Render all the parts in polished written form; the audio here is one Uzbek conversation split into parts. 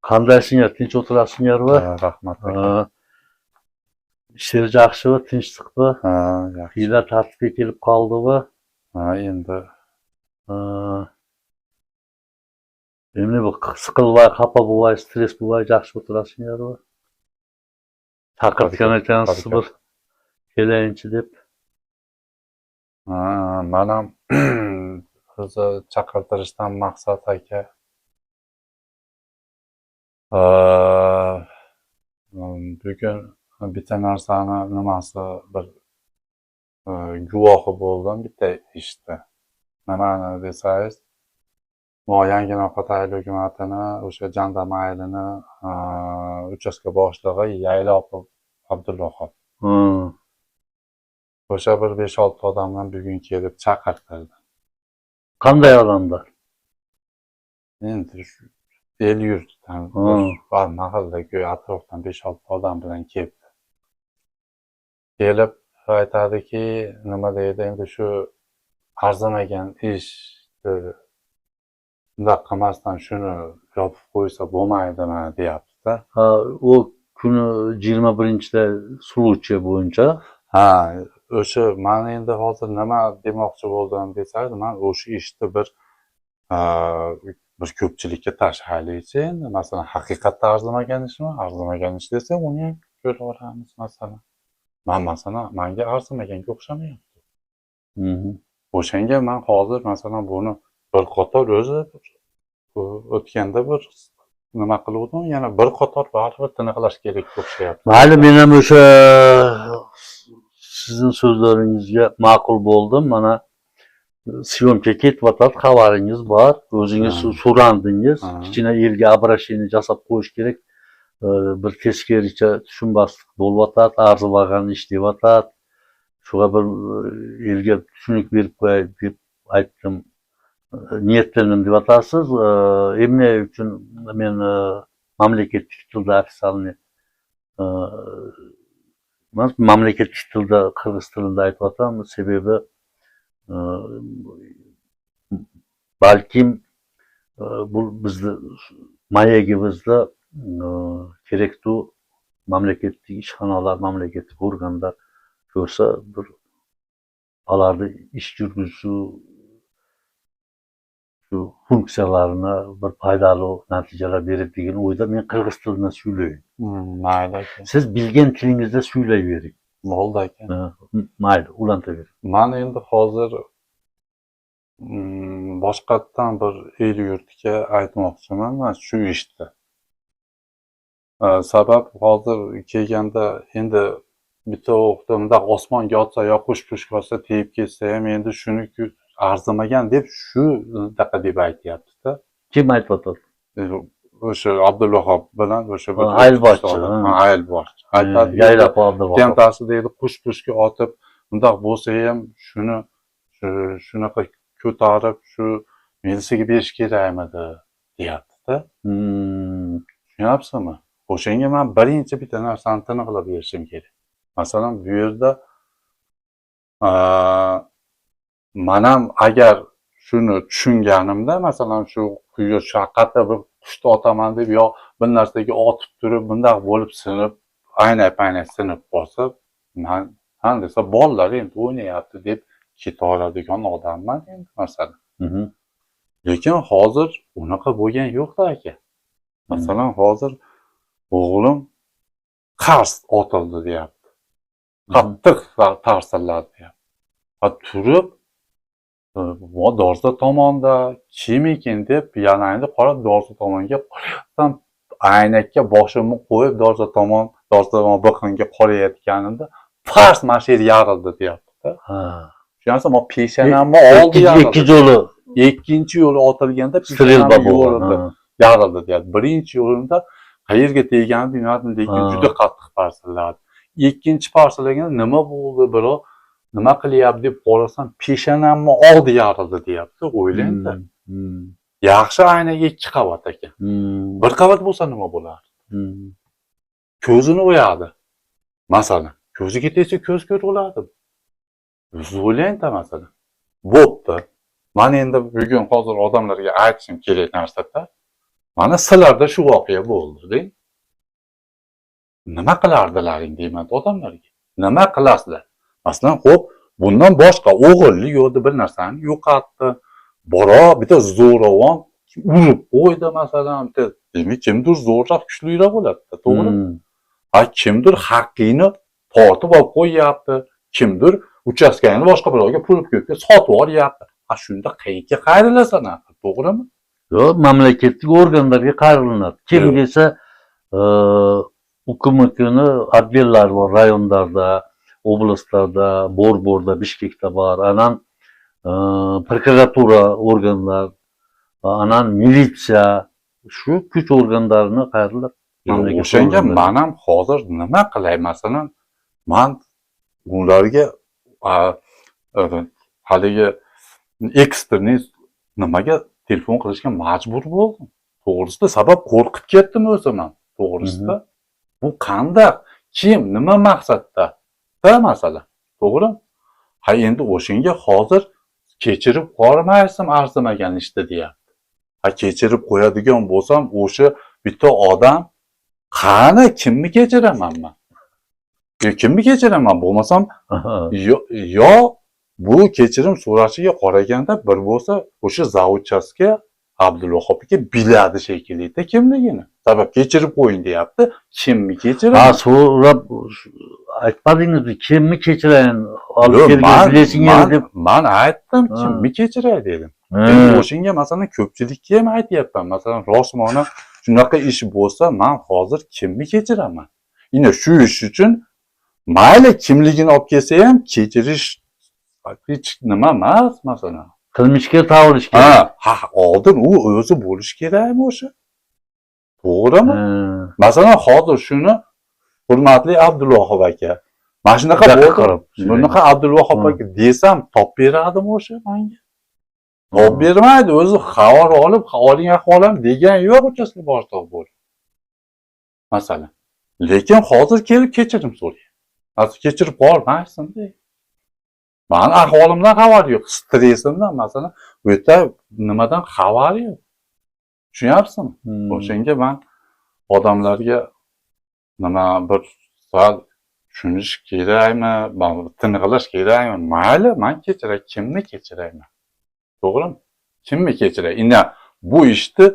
Qandaysiңlar, tinch o'tirasizlarmi? Rahmat aka. İşler yaxshimi, tinchlikmi? Yaxshi. Uylar tartibga kelib qoldimi? Endi Endi bu siqilmay, xafa bo'lmay, stress bo'lmay yaxshi o'tirasizlarmi? Chaqirtgan ekansiz bir kelayinchi deb. men ham o'zi chaqirtirishdan maqsad aka. Bugun bitta narsani nimasi bir guvohi bo'ldim bitta ishda. Nimani desangiz, Yanginoqa tayinli hukumatini o'sha jandarmaylini uchastka boshlig'i Yaylopov Abdullohov. O'sha bir 5-6 odamdan bugun kelib chaqirtirdi. Qanday odamlar? Endi shu el yurtdan bir mahallaga atrofdan 5-6 odam bilan keldi. Kelib aytadiki, nima deydi, endi shu arzimagan ishni bunday qilmasdan shuni yopib qo'ysa bo'lmaydimi deyapti-da. O kuni 21-da suluchi bo'yicha. O'sha men endi hozir nima demoqchi bo'ldim desangiz, men o'sha ishni bir ko'pchilikka tashlaylikchi. Endi masalan, haqiqatda arzimagan ishmi? Arzimagan ish desa, uni ham ko'raveramiz masalan. Masalan, menga arzimaganga o'xshamayapti. O'shanga men hozir masalan buni bir qator o'zi o'tganda bir nima qiluvdim, yana bir qator baribir tiniqlash kerak o'xshayapti. Mayli, men ham o'sha sizning so'zlaringizga ma'qul bo'ldim. Mana syomka ketyapti, xabaringiz bor. O'zingiz so'randingiz. Kichkina yerga обращение jasab qo'yish kerak. Bir teskaricha tushunmaslik bo'lyapti, arzimagan ish deyapti. Shuga bir yerga tushunlik berib qo'yay deb aytdim. Niyatlandim deyapsiz. Emne uchun men mamlakatlik tilda ofitsialniy mamlakatlik tilda, qirg'iz tilida aytyapman. Sebebi balkim bu bizni mayagimizda kerakli mamlakatlik ishxonalar, mamlakatlik organlar ko'rsa, bir ularni ish yurgizishi shu funksiyalarini bir foydali natijalar berib degan o'yda men qirg'iz tilida so'ylayman. Mayli. Siz bilgan tilingizda so'ylayvering. Bo'ldi aka. Mayli, ulantavering. Men endi hozir boshqatdan bir el yurtga aytmoqchiman mana shu ishda. Sabab hozir kelganda endi bitta o'qtimda osmonga otsa yo qush olsa tegib ketsa ham endi shuni arzimagan deb shu daqa deb aytyapti-da. Kim aytyapti? O'sha Abdullohov bilan o'sha bir Aylbochi. Aytadi. Yaylab Abdullohov. Kentasi deydi, qushga otib, bundoq bo'lsa ham shuni shunaqa ko'tarib shu militsiyaga berish kerakmidi deyapti-da. Tushunyapsizmi? O'shanga men birinchi bitta narsani tiniqlab berishim kerak. Masalan, bu yerda men ham agar shuni tushunganimda, masalan, shu quyi shaqata bir qushni otaman deb yo bir narsaga otib turib, bundoq bo'lib sinib, aynay sinib qolsa, men desa bolalar endi o'ynayapti deb ketaveradigan odamman endi masalan. Lekin hozir unaqa bo'lgan yo'q-da aka. Masalan, hozir o'g'lim qars otildi deyapti. Qattiq tarsilladi deyapti. Turib Dorza tomonda kim ekan deb yanangni qarab Dorza tomonga qarayapman. Aynakka boshimni qo'yib Dorza tomon biqinga qarayotganimda fars mashina yarildi deyapti-da. Tushunasizmi? Men peshonamni oldi yarildi. Ikkinchi yo'li otilganda peshonamni yarildi deyapti. Birinchi yo'limda qayerga tegani bilmadim, lekin juda qattiq parsilladi. Ikkinchi parsillagan nima bo'ldi, biro nima qilyapti deb qarasam, peshonamni oldi yarildi deyapti. O'ylangda. Yaxshi aynan 2 qavat ekan. 1 qavat bo'lsa nima bo'lardi? Ko'zini o'yadi. Masalan, ko'ziga tegsa ko'z ko'roladi. O'zi o'ylangda masalan. Bo'pti. Men endi bugun hozir odamlarga aytishim kerak narsada Mana sizlarda shu voqea bo'ldi deng. Nima qilardilaring deyman odamlarga. Nima qilasizlar? Masalan, xo'p, bundan boshqa o'g'illi yo'lda bir narsani yo'qotdi. Bitta zo'ravon urib qo'ydi masalan. Demak, kimdir zo'rroq kuchliroq bo'ladi, to'g'rimi? Kimdir haqqini tortib olib qo'yyapti. Kimdir uchastkani boshqa birovga pul ko'pga sotib olyapti. Shunda qayerga qayrilasan, to'g'rimi? Yo'q, mamlakatlik organlarga qayrilinadi. Kim desa, hukumatning отделlar bor rayonlarda, oblastlarda, Borborda, Bishkekda bor. Anan prokuratura organlar, anan militsiya, shu kuch organlarini qayriladi. O'shanga men ham hozir nima qilay, masalan, men ularga haligi ekstreniy nimaga telefon qilishga majbur bo'ldim. To'g'risida sabab qo'rqib ketdim o'zim ham. To'g'risida bu qanday, kim, nima maqsadda? Masala. To'g'rimi? Endi o'shanga hozir kechirib qo'ymaysan arzimagan ishda deyapti. Kechirib qo'yadigan bo'lsam, o'sha bitta odam qani kimni kechiraman men? Kimni kechiraman? Bo'lmasam yo bu kechirim so'rashiga qaraganda bir bo'lsa o'sha zavutchasga Abdulvahobga biladi shekilli kimligini. Sabab kechirib qo'ying deyapti. Kimni kechiraman? So'rab aytmadingizmi? Kimni kechirayin? Men aytdim, kimni kechiray dedim. Endi o'shinga masalan ko'pchilikka ham aytyapman. Masalan, rostmona shunaqa ish bo'lsa, men hozir kimni kechiraman? Yine shu ish uchun mayli kimligini olib kelsa ham kechirish hech nima emas, masalan. Qilmishga tavrish kerak. Oldin u o'zi bo'lish kerakmi o'sha? To'g'rimi? Masalan, hozir shuni hurmatli Abdulvahob aka, mana shunaqa bo'lib, bunaqa Abdulvahob aka desam, top beradimi o'sha menga? Top bermaydi, o'zi xabar olib, oling ahvolim degan yo'q uchastka boshliq bo'lib. Masalan. Lekin hozir kelib kechirim so'raydi. Hozir kechirib qolmaysin deydi. Men ahvolimdan xabar yo'q, stressimdan masalan, o'ta nimadan xabar yo'q. Tushunyapsizmi? O'shanga men odamlarga nima bir sal tushunish kerakmi, tinqilish kerakmi? Mayli, men kechiray, kimni kechirayman? To'g'rimi? Kimni kechiray? Endi bu ishni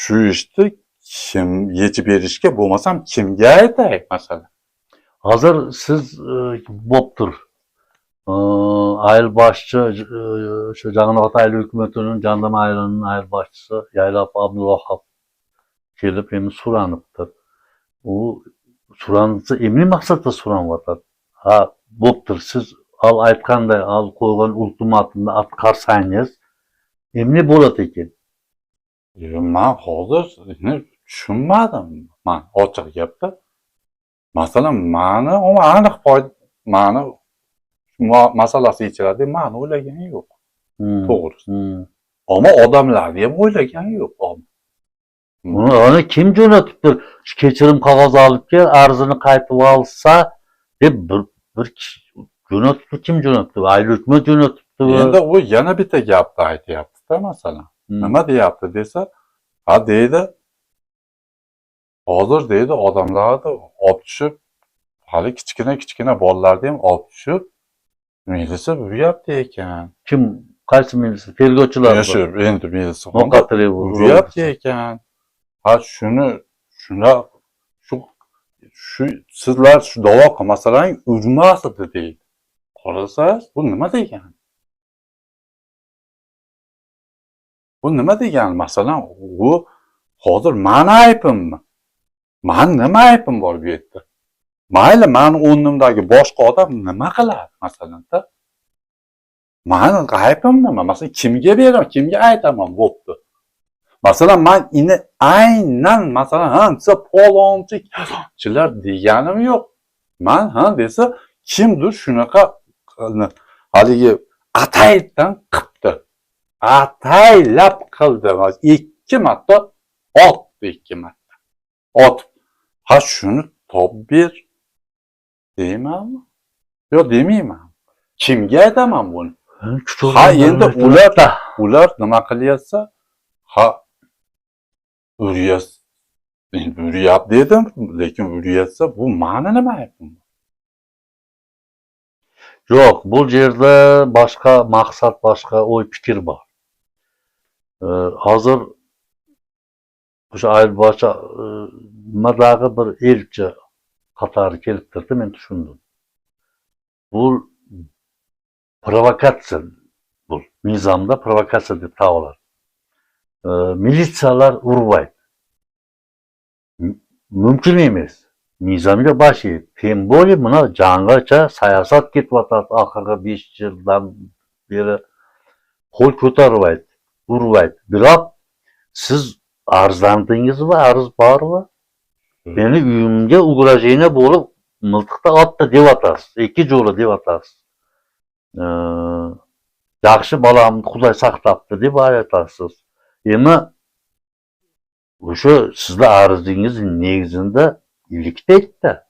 shu ishni kim yechib berishga bo'lmasam kimga aytay masalan? Hozir siz bo'ptir. Ayıl başçı, şu Canavat Aylı Hükümeti'nin Jandarma Aylı'nın ayıl başçısı Yaylap Abdulvahab gelip hem suranıptır. O suranısı emni maksatda suranıptır. Bo'ptir, siz al aytkanday, al koygan ultimatında atkarsanız emni bo'lat ekan. Men hozir tushunmadim. Men ochiq gapda. Masalan, aniq mani masalasi yechiladi, men o'ylaganim yo'q. To'g'risi. Ammo odamlarni ham o'ylagani yo'q. Uni kim jo'natibdir? Kechirim qog'ozi olib kel, arzini qaytib olsa deb bir kishi jo'natibdi. Kim jo'natibdi? Ayli hukumat jo'natibdi. Endi u yana bitta gapni aytyapti-da, masalan. Nima deyapti desa, deydi, hozir deydi odamlarni olib tushib, hali kichkina bolalarni ham olib tushib militsiya uryapti ekan. Kim? Qaysi militsiya? Tergovchilar. Endi militsiya uryapti ekan. Shu sizlar shu da'vo qilmasalaring urmasdi deydi. Qarasangiz, bu nima degani? Bu nima degani? Masalan, u hozir meni aybimmi? Men nima aybim bor bu yerda? Mayli, meni o'rnimdagi boshqa odam nima qiladi masalan-da? Meni aybim nima? Masalan, kimga beraman, kimga aytaman bo'pti. Masalan, men ini aynan masalan, desa polonchilar deganim yo'q. Men desa kimdir shunaqa haligi ataydan qilibdi. Ataylab qildi. 2 marta otdi, 2 marta. Otib. Shuni top ber deymanmi? Yo'q, demayman. Kimga aytaman buni? Endi ular nima qilyapsa, uryapti dedim, lekin uryapsa bu ma'ni nima? Yo'q, bu yerda boshqa maqsad, boshqa o'y-fikr bor. Hozir o'sha Ayrboshi nimadagi bir elchi qatori kelib turdi, men tushundim. Bu provokatsiya, bu nizomda provokatsiya deb topiladi. Militsiyalar urmaydi. Mümkün emas. Nizomga bosh egib. Tem bo'lib, buni janggacha siyosat ketyapti oxirgi 5 yildan beri qo'l ko'tarmaydi, urmaydi. Biroq siz arzlandingizmi, arz bormi? Meni uyimga ugrajeniya bo'lib, miltiqda otdi deb atasiz. 2 jo'li deb atasiz. Yaxshi bolamni Xudoy saqlabdi deb aytasiz. Endi o'sha sizlar arzingiz negizida ilikda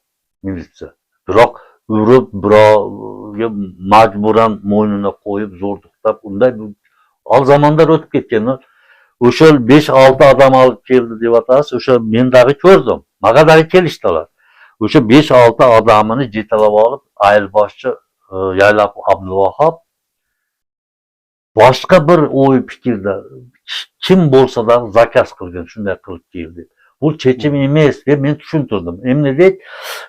militsiya. Biroq urib, birovga majburan mo'ynini qo'yib, zo'rliqlab, unday al zamonlar o'tib ketgan. O'sha 5-6 odam olib keldi deb atasiz. O'sha mendagi ko'rdim. Magadagi kelishdilar. O'sha 5-6 odamini jetalab olib, Ayrboshi Yaylab Abdulvahob boshqa bir o'y fikrda kim bo'lsa da zakaz qilgan, shunday qilib keldi. Bu chechim emas deb men tushuntirdim. Endi deydi,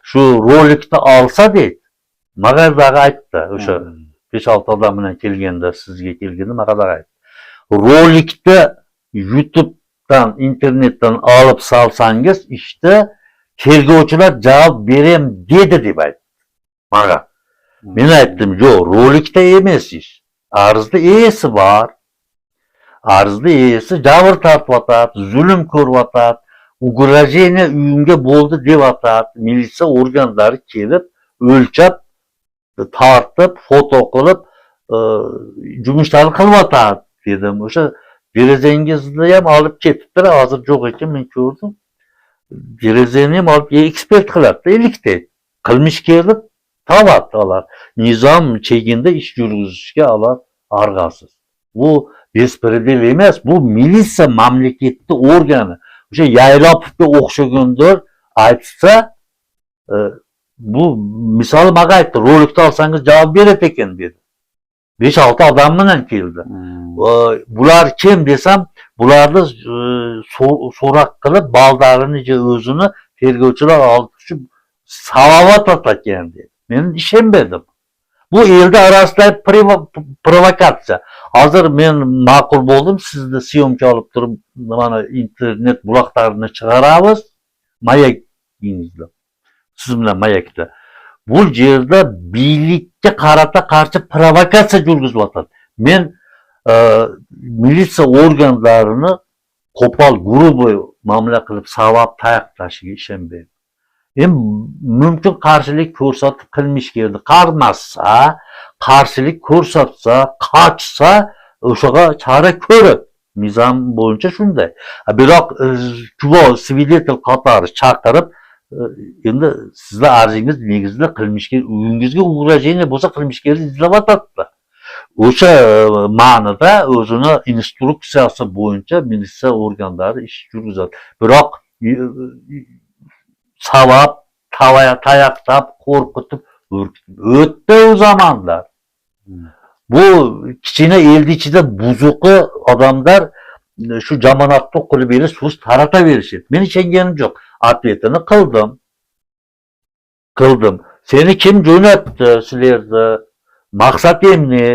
shu rolikni olsa deydi, Magadagi aytdi, o'sha 5-6 odam bilan kelganda, sizga kelganda Magadagi aytdi. Rolikni YouTube'dan, internetdan olib salsangiz, işte tergovchilar javob berem dedi deb aytdi. Mana. Men aytdim, yo'q, rolikda emas ish. Arzda esi bor. Arzda esi jabr tortyapti, zulm ko'ryapti, ugrajeniya uyimga bo'ldi deb atadi. Militsiya organlari kelib, o'lchab, tortib, foto qilib, jumushlarini qilyapti dedim. O'sha derazangizni ham olib ketibdilar, hozir yo'q ekan, men ko'rdim. Derazani ham olib ekspert qiladi, ilikda. Qilmishkerlik tavaqqilar. Nizom chegida ish yurgizishga ular arg'asiz. Bu bespredel emas, bu militsiya mamlakatni organi. O'sha Yaylopovga o'xshagandir aytsa, bu misol maga aytdi, rolikni olsangiz javob beradi ekan dedi. 5-6 odam bilan keldi. Bular kim desam, bularni so'roq qilib, baldarini o'zini tergovchilar olib salovat atgan dedi. Men ishonmadim. Bu elda orasida provokatsiya. Hozir men ma'qul bo'ldim, sizni syomka olib turib, mana internet buloqlarini chiqaramiz, mayakingizda. Siz bilan mayakda. Bu yerda birlikka qarata qarshi provokatsiya yurgizyapti. Men militsiya organlarini qo'pol guruhi ma'mula qilib savab tayaqlashiga ishonmayman. Mümkün qarshilik ko'rsatib qilmishkerni qarmasa, qarshilik ko'rsatsa, qochsa, o'shaga chora ko'rib, nizom bo'yicha shunday. Biroq guvoh, svidetel qatori chaqirib, endi sizlar arzingiz negizida qilmishker uyingizga ugrajeniya bo'lsa qilmishkerni izlayapti. O'sha ma'noda o'zini instruksiyasi bo'yicha militsiya organlari ish yurgizadi. Biroq savab, tayaqtab, qo'rqitib, o'tdi u zamonlar. Bu kichkina eldi ichida buzuqi odamlar shu jamoatni qilib berish, so'z tarataverishdi. Men ishonganim yo'q. Atletini qildim. Seni kim jo'natdi sizlarni? Maqsad emni?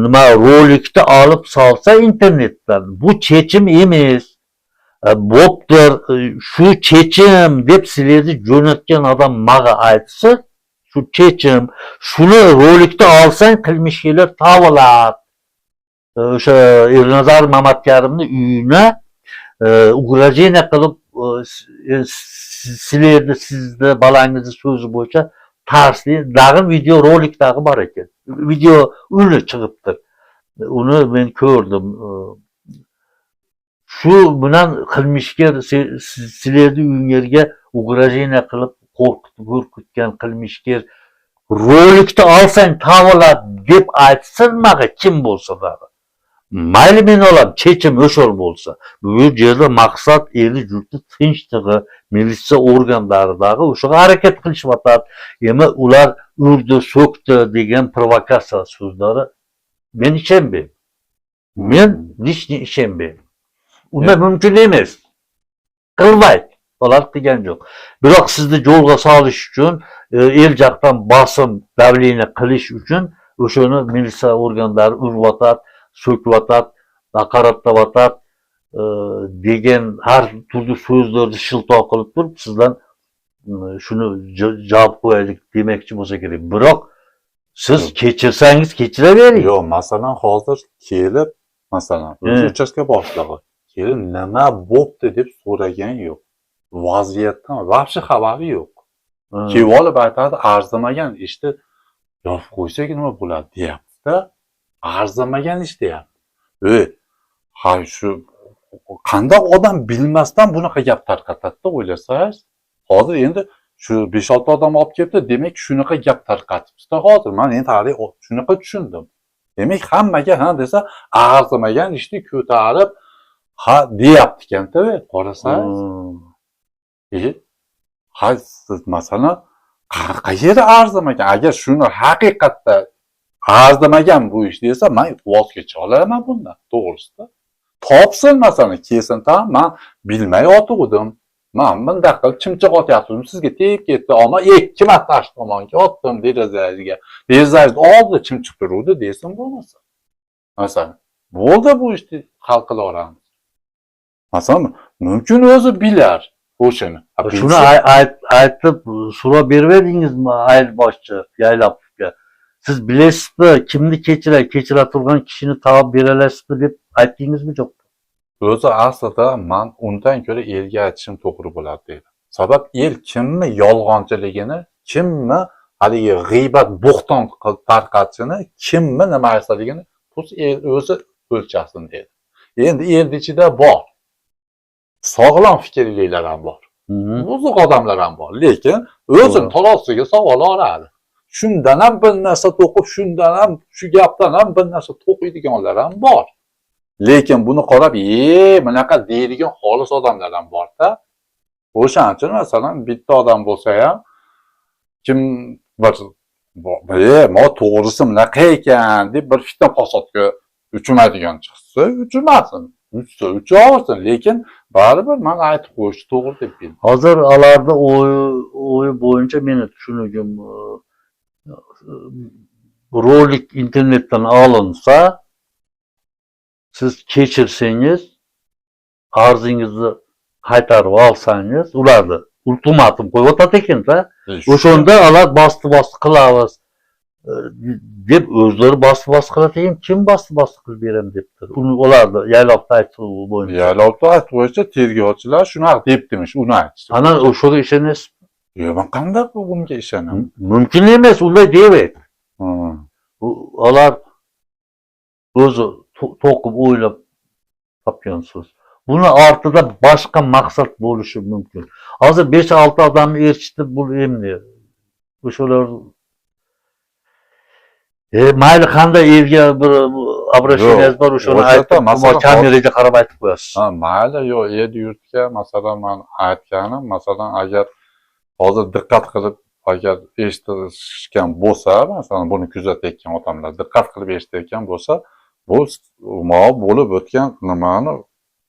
Nima rolikni olib solsa internetdan. Bu chechim emas. Bo'ptir, shu chechim deb sizlarni jo'natgan odam maga aytsa, shu chechim, shuni rolikda olsang qilmishlar tavlab. O'sha Ernazar Mamatkarimning uyini ugrajeniya qilib sizlarni, sizni bolangizni so'zi bo'yicha tarsli dag'in video rolikdagi bor ekan. Video uni chiqibdir. Uni men ko'rdim. Shu bilan qilmishker sizlarni uyingizga ugrajeniya qilib qo'rqitgan qilmishker rolikni olsang tavlab deb aytsin maga kim bo'lsa da. mayli men olam, chechim o'shol bo'lsa. Bu yerda maqsad eli yurtni tinchligi, militsiya organlaridagi o'shaga harakat qilishyapti. Endi ular urdi, so'kdi degan provokatsiya so'zlari men ishonmayman. Men lishni ishonmayman. Unda mumkin emas. Qilmaydi. Ular qilgan yo'q. Biroq sizni yo'lga solish uchun, el jaqdan bosim, davleniya qilish uchun o'shani militsiya organlari urvatat, so'kvatat, haqoratlavat degan har turli so'zlarni shilto qilib turib, sizdan shuni javob qo'yaylik demoqchi bo'lsa kerak. Biroq siz kechirsangiz kechiravering. Yo'q, masalan, hozir kelib, masalan, uchastka boshlig'i kelib nima bo'pti deb so'ragan yo'q. Vaziyatdan vobshe xabari yo'q. Kelib olib aytadi, arzimagan ishni yopib qo'ysak nima bo'ladi deyapti-da. Arzimagan ish deyapti. Hay shu qanday odam bilmasdan bunaqa gap tarqatadi-da o'ylasangiz. Hozir endi shu 5-6 odam olib kelibdi, demak shunaqa gap tarqatibdi-da hozir. Men endi hali shunaqa tushundim. Demak hammaga ha desa, arzimagan ishni ko'tarib ha deyapti ekan-da, qarasangiz. Hay masalan qayerda arzimagan? Agar shuni haqiqatda arzimagan bu ish desa, men voz kecha olaman bundan, to'g'risida. Topsin masalan, kelsin, tamam, men bilmay otuvdim. Men bunday qilib chimchiq otyaptim, sizga tegib ketdi, ammo 2 marta ash tomonga otdim derazasiga. Derazasiz oldida chimchiq turuvdi desin bo'lmasa. Masalan, bo'ldi bu ishni hal qila olamiz. Masalan, mumkin o'zi bilar o'shini. Shuni aytib so'rab bermadingizmi ayol boshchi Yaylapovga? Siz bilasizmi, kimni kechira turgan kishini tavab beralasizmi deb aytdingizmi yo'q? O'zi aslida men undan ko'ra elga aytishim to'g'ri bo'ladi dedi. Sabab el kimni yolg'onchiligini, kimni haligi g'iybat, bo'xton tarqatishini, kimni nima qilishligini el o'zi o'lchasin dedi. Endi el ichida bor. Sog'lom fikrlilar ham bor. Buzuq odamlar ham bor, lekin o'zini tarosiga savol oladi. Shundan ham bir narsa to'qib, shundan ham shu gapdan ham bir narsa to'qiydiganlar ham bor. Lekin buni qarab, bunaqa deydigan xolis odamlar ham bor-da. O'shaning uchun masalan bitta odam bo'lsa ham kim bir mo to'g'risi bunaqa ekan deb bir fitna fasodga uchmaydigan chiqsa, uchmasin. Uchaversin, lekin baribir men aytib qo'yish to'g'ri deb bildim. Hozir alarda o'yi bo'yicha meni tushunigim rolik internetdan olinsa, siz kechirsangiz, arzingizni qaytarib olsangiz, ularni ultimatum qo'yib o'tadi ekan-da. O'shanda ular bosdi qilamiz deb o'zlari bosdi qiladi ekan, kim bosdi qilib beraman debdir. Ularni Yaylovda aytib bo'yicha. Yaylovda aytib bo'yicha tergovchilar shunaqa debdimish, uni aytishdi. Ana o'shaga ishonasizmi? Yo'q, men qanday bunga ishonaman? Mumkin emas, unday deyveradi. Ular o'zi to'qib o'ylab topgan so'z. Buni ortida boshqa maqsad bo'lishi mumkin. Hozir 5-6 odamni erishtirib bu endi o'shalar mayli qanday elga bir обращениyangiz bor, o'shani aytib, kameraga qarab aytib qo'yasiz. Ha, mayli, yo'q, el yurtga masalan men aytganim, masalan agar hozir diqqat qilib agar eshitishgan bo'lsa, masalan buni kuzatayotgan odamlar diqqat qilib eshitayotgan bo'lsa, bu bo'lib o'tgan nimani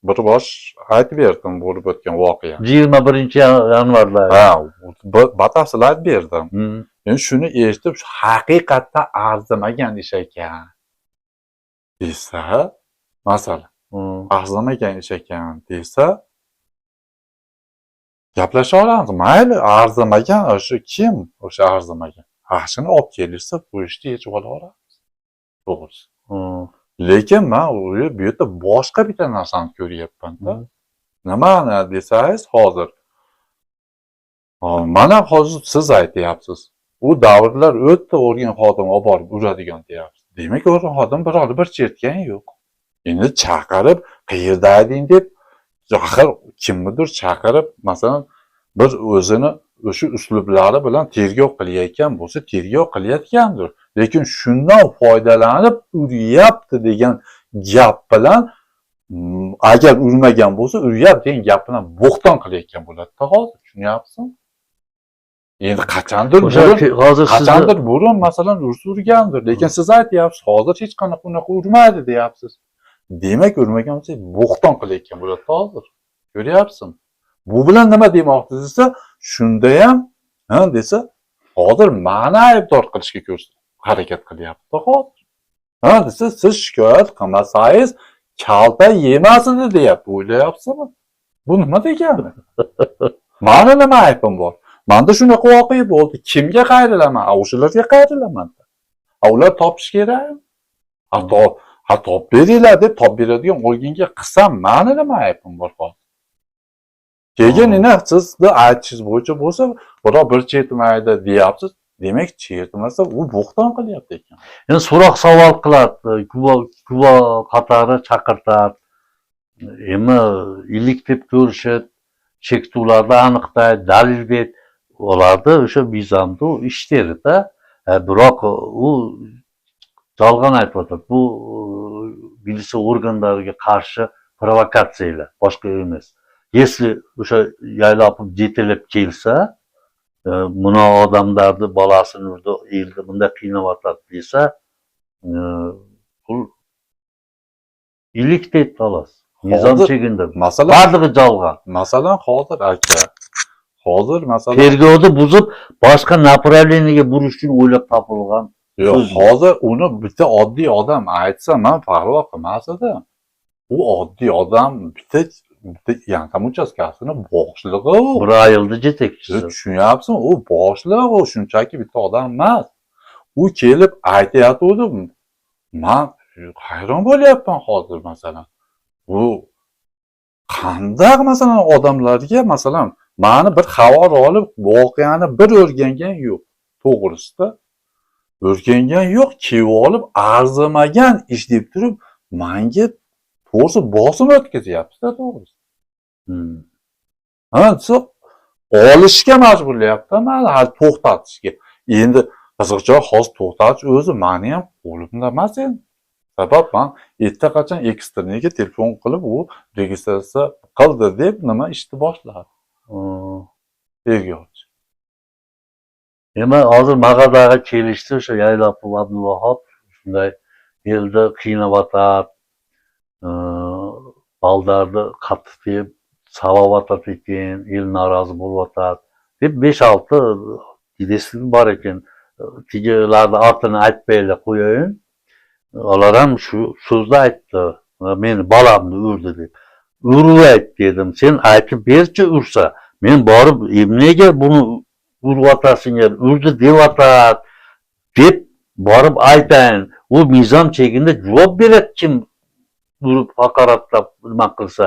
bir bosh aytib berdim, bo'lib o'tgan voqea. 21-yanvarda. Ha, batafsil aytib berdim. Endi shuni eshitib, haqiqatda arzimagan ish ekan desa, masalan, arzimagan ish ekan desa, gaplasha olamiz. Mayli, arzimagan o'sha kim? O'sha arzimagan. Shuni olib kelishsa, bu ishni yechib ola olamiz. To'g'risi. Lekin men bu yerda boshqa bitta narsani ko'ryapman-da. Nimani desangiz, hozir mana hozir siz aytyapsiz. U davrlar o'tdi, o'rgan xodim olib borib uradigan deyapsiz. Demak, o'rgan xodim biror bir chertgan yo'q. Endi chaqirib, qayerda eding deb, axir kimnidir chaqirib, masalan, bir o'zini o'sha uslublari bilan tergov qilayotgan bo'lsa, tergov qilayotgandir. Lekin shundan foydalanib uryapti degan gap bilan agar urmagan bo'lsa, uryapti degan gap bilan bo'xton qilayotgan bo'ladi-da hozir. Tushunyapsizmi? Endi qachondir burun masalan urgandir, lekin siz aytyapsiz, hozir hech qanaqa unaqa urmaydi deyapsiz. Demak, urmagan bo'lsa, bo'xton qilayotgan bo'ladi hozir. Ko'ryapsizmi? Bu bilan nima demoqchi desa, shunda ham, desa, hozir ma'ni aybdor qilishga harakat qilyapti hozir. Desa, siz shikoyat qilmasangiz, kalta yemas edi deyapti, o'ylayapsizmi? Bu nima degani? Ma'ni nima aybim bor? Manda shunaqa voqea bo'ldi. Kimga qayrilaman? O'shalarga qayrilaman. Ular topish kerak. Hatto beringlar deb top beradigan o'yinga qilsam, ma'ni nima aybim bor hozir? Keyin sizni aytishingiz bo'yicha bo'lsa, birov bir chertmaydi deyapsiz. Demak, chertmasa, u bo'xton qilyapti ekan. Endi so'roq savol qiladi, guvo qatori chaqirtadi. Endi ilik deb ko'rishib, chektuvlarda aniqlaydi, dalil deb oladi, o'sha bizamda ishlaydi-da. Biroq u yolg'on aytyapti. Bu militsiya organlariga qarshi provokatsiyalar, boshqa emas. Если o'sha yaylab yetilib kelsa, buni odamlarni bolasini urdi, elni bunday qiynayotadi desa, pul ilik deb xolos. Nizom chegindi. Masalan, barlig'i yolg'on. Masalan, hozir aka. Hozir masalan tergovni buzib, boshqa направлениеga burish uchun o'ylab topilgan. Yo'q, hozir uni bitta oddiy odam aytsa, men parvo qilmas edim. U oddiy odam bitta yankam uchastkasini boshlig'i u. Bir ayolni yetakchisi. Tushunyapsizmi? U boshliq, u shunchaki bitta odam emas. U kelib aytayotdi, men hayron bo'lyapman hozir masalan. Bu qanday masalan odamlarga masalan mani bir xabar olib, voqeani bir o'rgangan yo'q. To'g'risida o'rgangan yo'q, kelib olib arzimagan ish deb turib, menga to'g'risi bosim o'tkazyapti-da to'g'risi. Olishga majburlayapti, meni hal to'xtatishga. Endi qiziqchiroq hozir to'xtatish o'zi meni ham qo'limda emas endi. Sabab men erta qachon ekstreniga telefon qilib, u registratsiya qildi deb nima ishni boshladi. Tergovchi. Endi hozir Mag'adaga kelishdi o'sha Yaylapov Abdulvahob shunday elni qiynayotadi, baldarni qattiq deb savovatadi ekan, el norozi bo'lyotadi deb 5-6 idesi bor ekan. Tigilarni ortini aytmaylar qo'yayin. Ular ham shu so'zni aytdi. Meni bolamni urdi deb. Urib ayt dedim. Sen aytib berchi ursa. Men borib nega buni urvatasinglar, urdi deyotar deb borib aytayin. U mizon chegida javob beradi kim urib haqoratlab nima qilsa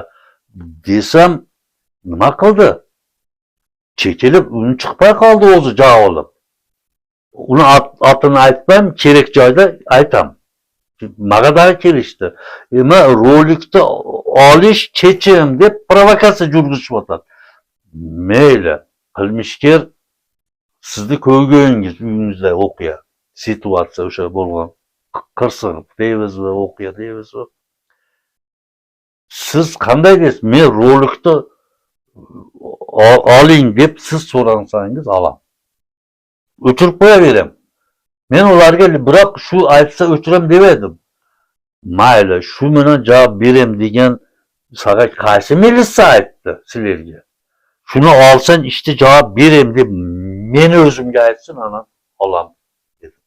desam nima qildi? Chekilib uni chiqmay qoldi o'zi javolib. Uni otini aytmam, kerak joyda aytam. Mag'adaga kelishdi. Rolikni olish chechim deb provokatsiya yurgizishyapti. Mayli, qilmishkor sizni ko'rganingiz uyingizda o'qiya. Situatsiya o'sha bo'lgan. Qirsiq deymiz va o'qiya deymiz. Siz qanday deysiz? Men rolikni oling deb siz so'rasangiz olam. O'chirib qo'yaverem. Men ularga biroq shu aytsa o'chiram demedim. Mayli, shu bilan javob berem degan saga qaysi militsiya aytdi sizlarga? Shuni olsan işte javob berem deb meni o'zimga aytsin, ana olam dedim.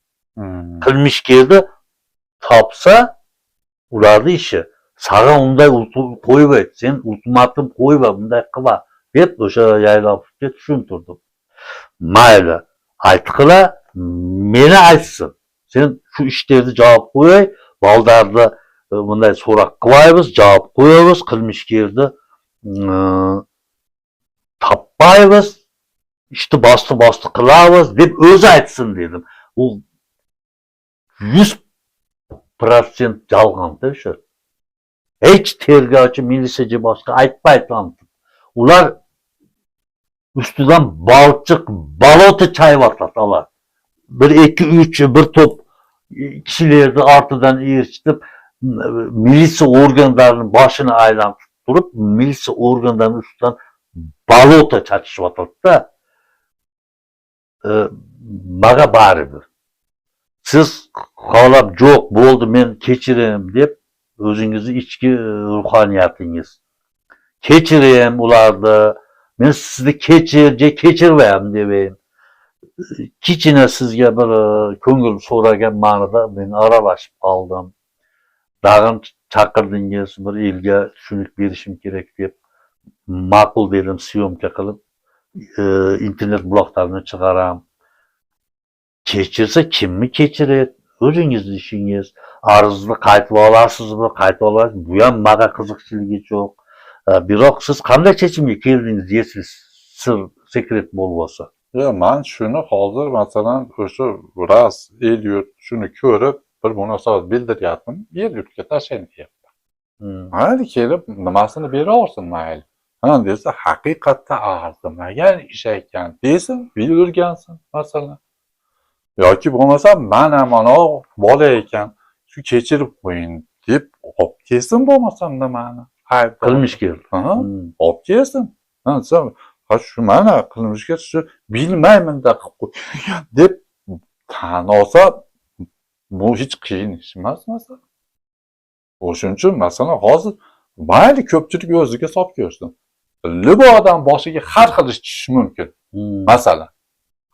Qilmishkirni topsa ularni ishi. Saga unday qo'yib ayt, sen ultimatum qo'yma, bunday qilma deb o'sha Yaylapovga tushuntirdim. Mayli, aytqila meni aytsin. Sen shu ishlarni javob qo'y, baldarni bunday so'roq qilamiz, javob qo'yamiz, qilmishkirni topmaymiz, ishni bosti qilamiz deb o'zi aytsin dedim. U 100% yolg'onda o'sha. Hech tergovchi, militsiyachi boshqa aytmaydi. Ular ustidan balchiq, balota chayvatadi ular. 1, 2, 3 bir top kishilarni ortidan erishib militsiya organlarının başını aylantıp durup militsiya organlarının üstünden balota çatışıvatıda maga baribir. Siz qalab jo'q bo'ldi men kechirim deb o'zingizni ichki ruhoniyatingiz kechirim ularni men sizni kechirmayman demeyin. Kichina sizga bir ko'ngil so'ragan ma'noda men aralashib qoldim. Dag'in chaqirdingiz bir elga tushunib berishim kerak deb ma'qul dedim, syomka qilib internet buloqlarini chiqaram. Kechirsa kimni kechiradi? O'zingizni ishingiz. Arzni qaytib olasizmi? Qaytib olasiz. Bu ham maga qiziqchiligi yo'q. Biroq siz qanday chechimga keldingiz deysiz, sir sekret bo'lmasa. Ya men shuni hozir masalan o'sha ras el yurt shuni ko'rib bir munosabat bildiryaptim. El yurtga tashlayman deyapman. Mayli kelib nimasini beraversin mayli. Ha desa haqiqatda arzimagan ish ekan desin, bildirgansin masalan. Yoki bo'lmasa mana bola ekan shu kechirib qo'ying deb olib kelsin bo'lmasam nimani? Qilmish kerak. Olib kelsin. Ha shu mana qilmishga shu bilmayman da deb tan olsa bu hech qiyin ish emas masalan. O'shuning uchun masalan hozir mayli ko'pchilik o'ziga solib ko'rsin. Bu odam boshiga har xil ish tushishi mumkin. Masalan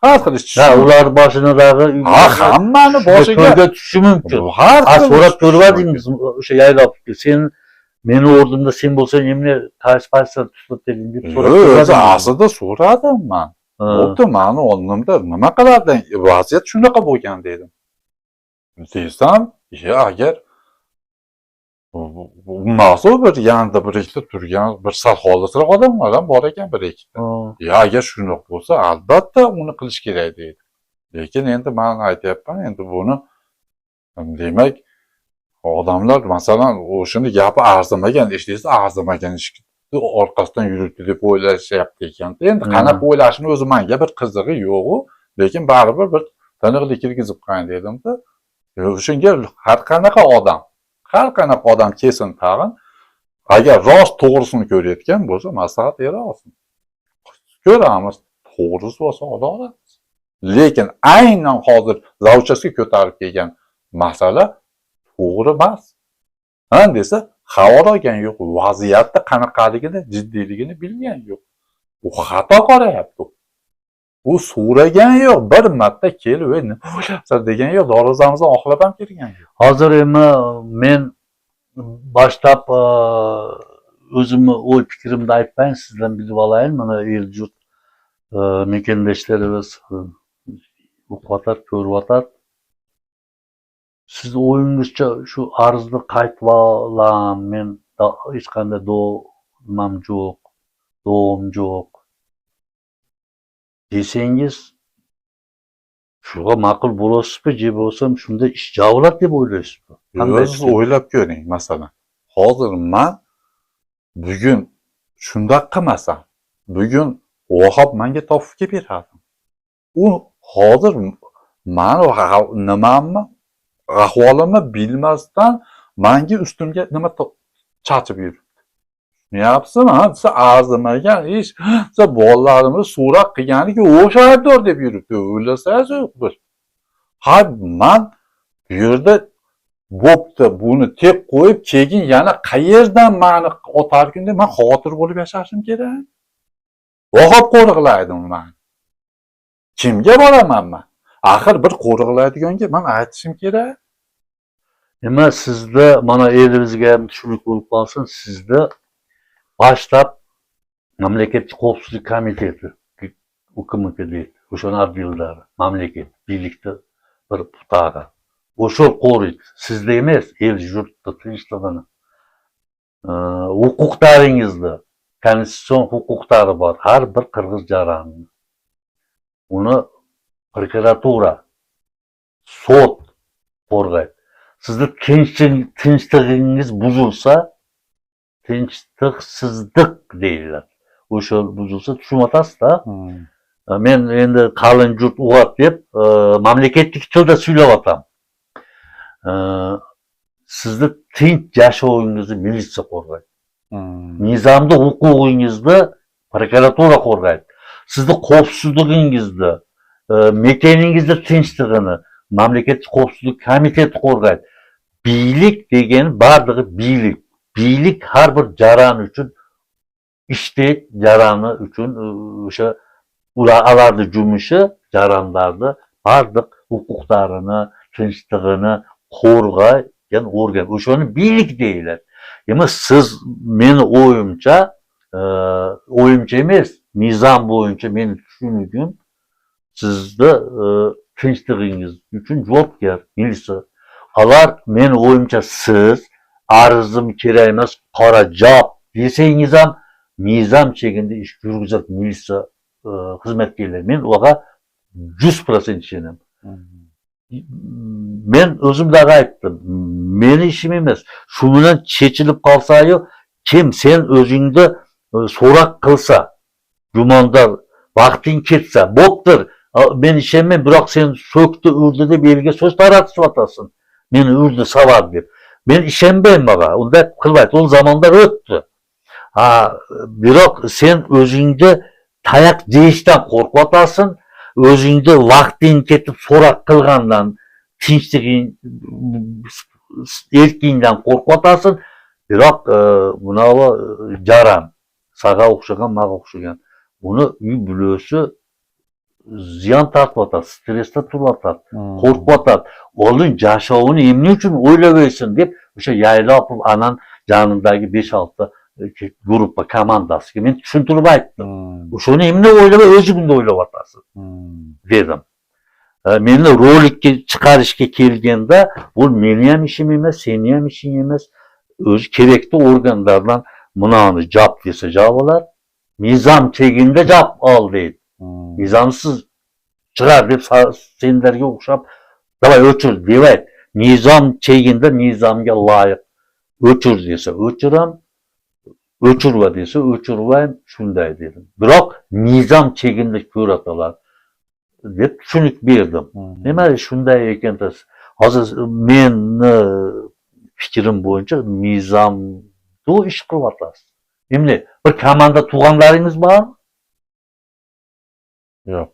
har xil ish tushishi. Ular boshidagi hammani boshiga tushishi mumkin. Har xil so'rab ko'rmadingiz o'sha yaylab sen meni o'rnimda sen bo'lsang emne qaysi tushib deding deb so'rab aslida so'radim men. Bo'pti, meni o'rnimda nima qilarding? Vaziyat shunaqa bo'lgan dedim. Desam, agar mas'ul bir yanida bir ikkita turgan bir sal xolisroq odamlar ham bor ekan bir ikkita. Agar shunaqa bo'lsa, albatta uni qilish kerak deydi. Lekin endi men aytyapman, endi buni demak odamlar masalan o'shini gapi arzimagan ish desa arzimagan ish orqasidan yuribdi deb o'ylashyapti ekan. Endi qanaqa o'ylashini o'zi menga bir qizig'i yo'q-u, lekin baribir bir taniqlik kirgizib qo'yayin dedim-da. O'shanga har qanaqa odam kelsin tag'in, agar rost to'g'risini ko'rayotgan bo'lsa maslahat bera olsin. Ko'ramiz, to'g'risi bo'lsa adolat. Lekin aynan hozir zavchasiga ko'tarib kelgan masala to'g'ri emas. Ha desa, xabar olgan yo'q, vaziyatda qanaqaligini, jiddiyligini bilgan yo'q. U xato qarayapti. U so'ragan yo'q, bir marta kelib, nima bo'lyapsan degan yo'q, darvozamizni oxlab ham kelgan yo'q. Hozir men boshlab o'zimni o'y fikrimni aytmayin, sizdan bilib olayin. Mana el-yurt mekandoshlarimiz o'qiyotlar, ko'riyotlar. Siz o'yingizcha shu arzni qaytib olam, men hech qanday domam yo'q desangiz, shuga ma'qul bo'lasizmi, je bo'lsam shunda ish javlat deb o'ylaysizmi? Siz o'ylab ko'ring, masalan. Hozir men bugun shunday qilmasam, bugun Vahob menga topib kelib beradi. U hozir men nimamni ahvolimni bilmasdan menga ustimga nima chachib yuribdi. Yapsizmi? Siz arzimagan ish, siz bolalarimiz so'rab qilganiga o'sha aybdor deb yuribdi. O'ylasangiz bir. Ha, men bu yerda bo'pti, buni tek qo'yib, keyin yana qayerdan meni otarkunda men xotir bo'lib yashashim kerak. Vahob qo'riqlaydi men. Kimga boraman men? Axir bir qo'riqlaydiganga men aytishim kerak. Nima sizda mana elimizga ham tushunlik bo'lib qolsin, sizda boshlab mamlakat qavmsizlik komiteti hukumatga deydi. O'shani abdillari mamlakat birlikda bir putaga. O'sha qo'riydi. Sizda emas, el yurtda tinchligini. Huquqlaringizni, konstitutsion huquqlari bor har bir qirg'iz jarani. Uni prokuratura, sud qo'rg'aydi. Sizda tinchligingiz buzilsa, tinchliksizlik deydilar. O'sha buzilsa tushunmatasizda. Men endi qalin yurt uyg'ot deb mamlakatlik tilda so'zlayapman. sizni tinch yashashingizni militsiya qo'rg'aydi. Hmm. Nizomda huquqingizni prokuratura qo'rg'aydi. Sizni xavfsizligingizni, mekaningizni tinchligini mamlakatning xavfsizlik komiteti qo'rg'aydi. Biylik degani barlig'i biylik. Biylik har bir jarayon uchun ishlaydi, jarayoni uchun o'sha ularni yumushi jarayonlarni barliq huquqlarini, tinchligini qo'rg'aygan organ. O'shani biylik deyiladi. Ama siz meni o'yimcha emas, nizom bo'yicha meni tushunigim sizni tinchligingiz uchun javobgar militsiya. Alar meni o'yimcha siz arzim kerak emas, qora javob desangiz ham nizom chegida ish yurgizadi militsiya xizmatkorlari. Men uga 100% ishonaman. Men o'zimda aytdim. Meni ishim emas. Shu bilan chechilib qolsa-yu, kim sen o'zingni so'roq qilsa, gumondor vaqting ketsa, bo'ptir. Men ishonmayman, biroq sen so'kdi, urdi deb elga so'z taratib o'tasan. Meni urdi, savab deb. Men ishonmayman baba. Unda qilmaydi. O zamonlar o'tdi. Biroq sen o'zingni tayoq deyishdan qo'rqib o'tasan. O'zingni vaqting ketib so'roq qilgandan, tinchliging, erkingdan qo'rqib o'tasan. Biroq bunavi jaram, saga o'xshagan, maga o'xshagan. Buni uy bulosi ziyon tortib o'tadi, stressda turib o'tadi, qo'rqib o'tadi. Oldin yashovini emni uchun o'ylayversin deb o'sha yaylab anan janidagi 5-6 gruppa komandasiga men tushuntirib aytdim. O'shani emni o'ylab, o'zingni o'ylab o'tasan dedim. Meni rolikka chiqarishga kelganda bu meni ham ishim emas, seni ham ishing emas. O'zi kerakli organlardan bunani javob desa javob olar. Nizom chegida javob ol deydi. Nizomsiz chiqar deb senlarga o'xshab davay o'chir deydi. Nizom chegida nizomga loyiq o'chir desa o'chiram, o'chirva desa o'chirvayim, shunday dedim. Biroq nizom chegida ko'ratolar deb tushunib berdim. Demak, shunday ekan. Hozir meni fikrim bo'yicha nizomda ish qilyapsiz. Endi bir komanda tug'anlaringiz bormi? Yo'q.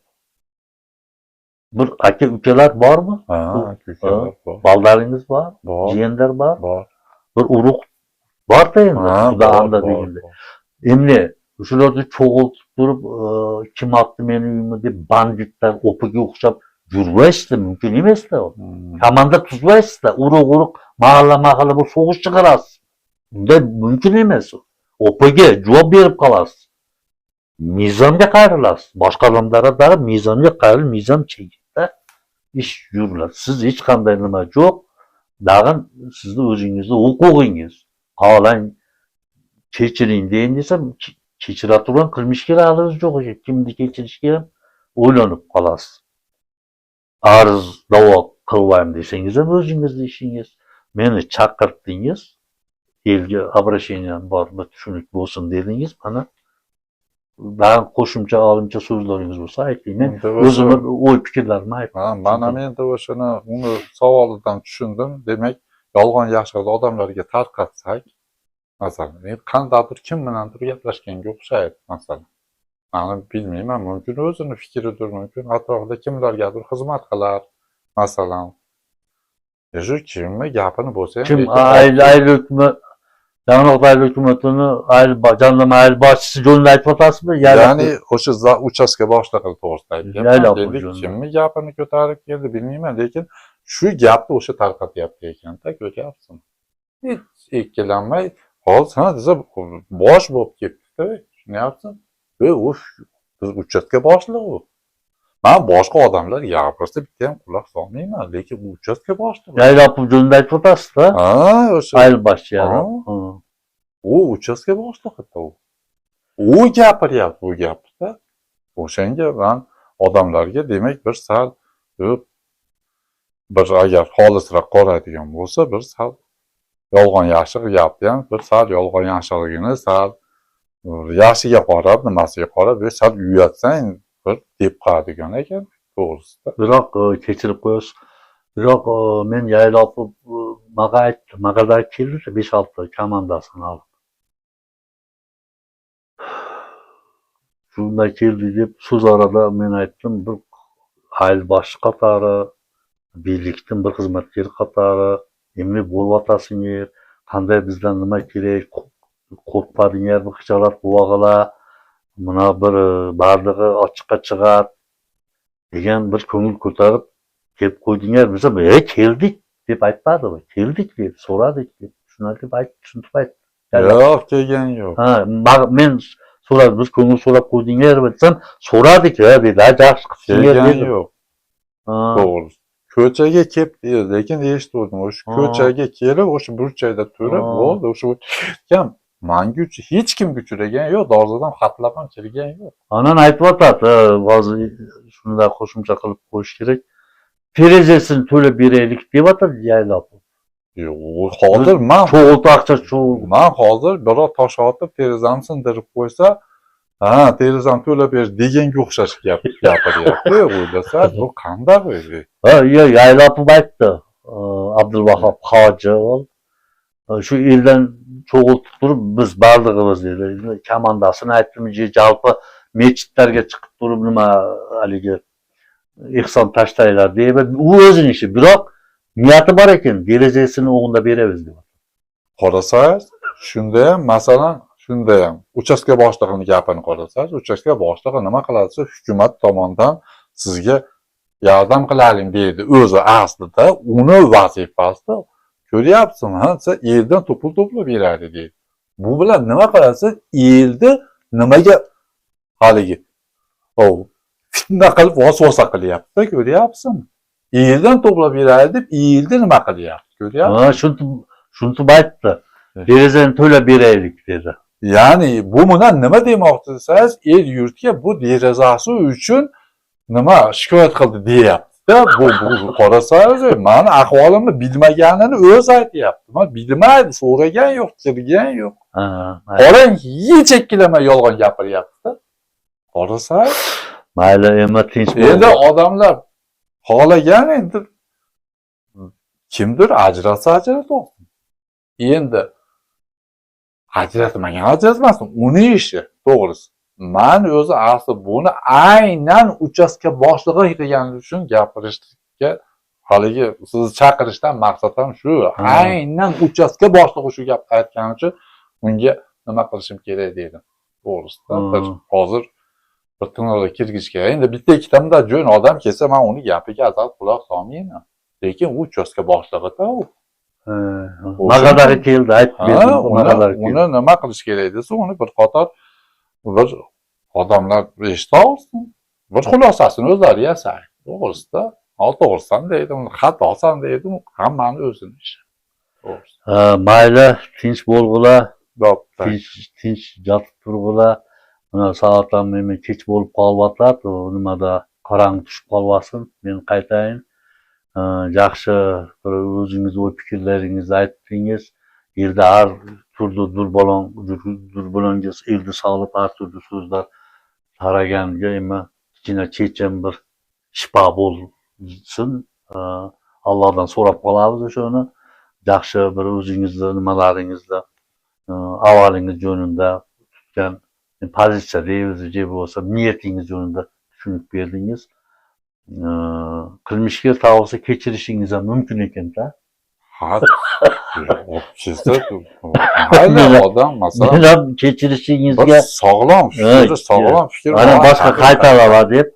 Bir aka ukalar bormi? Aka-ukalar bor. Bolaringiz bor? Bor. Jiyanlar bor? Bor. Bir urug' bor-da endi. Xudo anda deganda. Endi shularni cho'g'iltib turib, kim otdi meni uyimni deb banditlar o'piga o'xshab yurmaysiz, mumkin emas-da. Komanda tuzmaysiz-da, urug' mahalla bu so'g'ish chiqarasiz. Bunda mumkin emas. O'piga javob berib qolasiz. Mizonga qayrilasiz. Boshqa odamlarga qarab mizonga qayrilib, mizon chegida ish yuriladi. Siz hech qanday nima yo'q. Dag'in sizni o'zingizni huquqingiz. Xohlang kechiring deyin desam, kechira turgan qilmish kerakligimiz yo'q ekan. Kimni kechirishga ham o'ylanib qolasiz. Arz da'vo qilmayman desangiz ham o'zingizning ishingiz. Meni chaqirdingiz. Elga обращением bor, tushunlik bo'lsin dedingiz. Mana daha qo'shimcha olimcha so'zlaringiz bo'lsa ayting. Men o'zimni o'y fikrlarimni aytaman. Mana men de o'shani uni savolidan tushundim. Demak, yolg'on yashiqni odamlarga tarqatsak, masalan, men qandaydir kim bilandir gaplashganga o'xshaydi, masalan. Mani bilmayman, mumkin o'zini fikridir, mumkin atrofida kimlargadir xizmat qilar, masalan. Shu kimni gapini bo'lsa ham kim aylikmi Davlat hukumatini jandarma ayl boshchisi yo'lini aytib o'tasizmi? Ya'ni o'sha uchastka boshlig'i to'g'risida aytyapman. Kimni gapini ko'tarib keldi bilmayman, lekin shu gapni o'sha tarqatyapti ekanda, ko'ryapsizmi? Hech ikkilanmay, hozir ha desa bosh bo'lib ketdi-da, tushunyapsizmi? U biz uchastka boshlig'i u. Men boshqa odamlar gapirsa bitta ham quloq solmayman, lekin bu uchastka boshlig'i. Yaylab yo'lini aytib o'tasizda? O'sha ayl boshchilari. U uchastka boshlig'i-da u. U gapiryapti bu gapda. O'shanga men odamlarga demak bir sal bir agar xolisroq qaraydigan bo'lsa, bir sal yolg'on yashiq gapni ham bir sal yolg'on yashiqligini sal yashiga qarab, nimasiga qarab, sal uyatsang bir deb qaraydigan ekan, to'g'risida. Biroq kechirib qo'yasiz. Biroq men yaylab maga aytdim. Magada keldi 5-6 komandasini olib. Shunda keldi deb so'z arada men aytdim, bir aylbosh qatori, birlikning bir xizmatkari qatori, emne bo'lyapsizlar, qanday bizdan nima kerak, qo'rqmadinglar, bir xijolat bo'lag'ala, mana bir barlig'i ochiqqa chiqar degan bir ko'ngil ko'tarib kelib qo'ydinglar. Biz keldik deb aytmadimi? Keldik deb so'radik deb. Shuni deb tushuntirib aytdi. Yo'q, kelgan yo'q. Ha, men so'radim, biz ko'ngil so'rab qo'ydinglar desam, so'radik dedi. Yaxshi qilibsizlar Kelgan dedi. yo'q. To'g'ri. Ko'chaga kelibdi, lekin eshitdim. O'sha ko'chaga kelib, o'sha burchakda turib, bo'ldi. O'sha kam menga hech kimga uchragan yo'q, dorzadan xatlab ham kelgan yo'q. Anan aytyapti, hozir shunda qo'shimcha qilib qo'yish kerak. Perezesini to'lab beraylik deyapti yaylab. Yo'q, hozir cho'g'ilti aqcha men hozir biror tosh otib terizamni sindirib qo'ysa, ha, terizam to'lab berish deganga o'xshash gapiryapti. O'ylasa, bu qanday o'zi? Ha, yaylab aytdi. Abdulvahob hoji shu eldan cho'g'iltib turib biz barlig'imiz dedi. Komandasini aytdim, jalpi mechitlarga chiqib turib nima haligi ehson tashlanglar deb u o'zining ishi. Biroq niyati bor ekan, derazasini o'g'inda beramiz deb. Qarasangiz, shunda ham masalan, shunda ham uchastka boshlig'ining gapini qarasangiz, uchastka boshlig'i nima qiladi? Hukumat tomonidan sizga yordam qilaylik deydi. O'zi aslida uni vazifasida ko'ryapsizmi? Siz eldan to'plab beradi deydi. Bu bilan nima qilasiz? Elni nimaga haligi fitna qilib vasvasa qilyapti, ko'ryapsizmi? Eldan to'plab beradi deb elni nima qilyapti, ko'ryapsizmi? Ha, shuni aytdi. Derazani to'lab beraylik dedi. Ya'ni bu bilan nima demoqchi desangiz, el yurtga bu derazasi uchun nima shikoyat qildi deyapti-da. Bu qarasangiz, meni ahvolimni bilmaganini o'zi aytyapti. Men bilmaydi, so'ragan yo'q, kirgan yo'q. Qarang, hech ikkilamay yolg'on gapiryapti. Qarasangiz, mayli, endi tinch bo'ldi. Endi odamlar xohlagan endi kimdir ajratsa. Endi ajratmasin, uni ishi, to'g'risi. Men o'zi asli buni aynan uchastka boshlig'i qilgani uchun gapirishga, haligi sizni chaqirishdan maqsad ham shu. Aynan uchastka boshlig'i shu gapni aytgani uchun unga nima qilishim kerak dedim. To'g'risida hozir bir tunnelga kirgish kerak. Endi bitta ikkitamda jo'n odam kelsa, men uni gapiga azal quloq solmayman. Lekin u uchastka boshlig'i-da u. Mag'adari keldi, aytib berdim. Uni nima qilish kerak desa, uni bir qator bir odamlar eshita olsin. Bir xulosasini o'zlari yasaydi. To'g'risida, to'g'risan deydim, xatosan deydim, hammani o'zini ishi. Mayli, tinch bo'lg'ular, tinch yotib turg'ular. Mana soatlar men kech bo'lib qolyapti, nimada qorong'i tushib qolmasin, men qaytayin. Yaxshi o'zingiz o'y fikrlaringizni aytdingiz. Elda har turli durbolongiz elda solib har turli so'zlar taraganiga kichkina chechan bir shifo bo'lsin. Allohdan so'rab qolamiz o'shani. Yaxshi bir o'zingizni nimalaringizda avalingiz jo'nida tutgan pozitsiya deymiz, bo'lsa niyatingiz jo'nida tushunib berdingiz. Qilmishga tavsiya kechirishingiz ham mumkin ekan-da. Ha, mayli odam masalan, men ham kechirishingizga sog'lom fikr, ana boshqa qaytarava deb